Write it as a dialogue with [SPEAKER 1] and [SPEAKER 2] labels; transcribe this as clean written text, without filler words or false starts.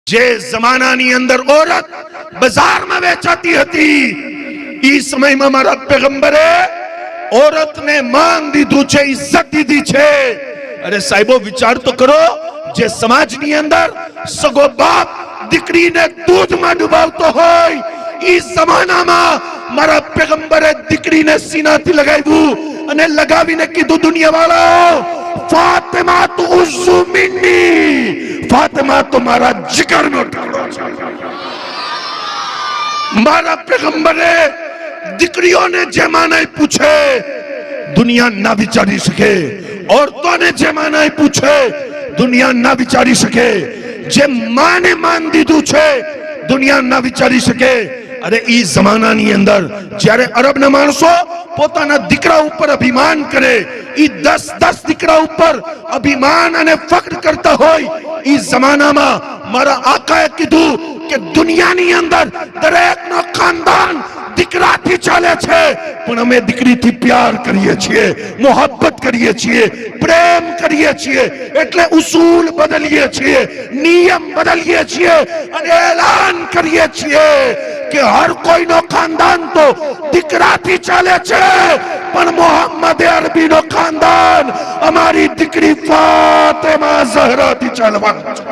[SPEAKER 1] જે જમાનાની અંદર ઓરત બજારમાં વેચાતી હતી, ઈ સમયમાં મારા પેગંબરે औरतने मान दीधु छे, इज्जत दीधी छे। अरे साहिबो विचार तो करो, जे समाजनी अंदर सगो बाप दीकरीने दूधमां डुबावतो होय, ई जमानामां मारा पैगंबरे दीकरीने सीनाथी लगाव्યું અને લગાવીને કીધું, દુનિયાવાળાઓ, ફાતિમા તો ઉઝ્ઝુ મિન્ની, ફાતિમા તો મારા જીગરનો ટુકડો છે। મારા પેગંબરે દીકરીઓને જે માનાય પૂછે દુનિયા ના વિચારી શકે, औरतोंने જે માનાય પૂછે દુનિયા ના વિચારી શકે, જે માને માન દીધું છે દુનિયા ના વિચારી શકે। અરે ઈ જમાનાની અંદર જ્યારે અરબના માણસો પોતાના દીકરા ઉપર અભિમાન કરે, ઈ 10 દીકરા ઉપર અભિમાન અને ફખ્ર કરતા હોય, ઈ જમાનામાં મારા આકાએ કીધું કે દુનિયાની અંદર દરેકનો ખાનદાન દીકરાથી ચાલે છે, પણ અમે દીકરીથી પ્યાર કરીએ છીએ, મોહબ્બત કરીએ છીએ, પ્રેમ કરીએ છીએ, એટલે ઉસૂલ બદલીએ છીએ, નિયમ બદલીએ છીએ અને એલાન કરીએ છીએ કે હર કોઈનો ખાનદાન તો દીકરાથી ચાલે છે, પણ મોહમ્મદ અરબીનો ખાનદાન અમારી દીકરી ફાતિમા ઝહરાથી ચાલવાનું છે।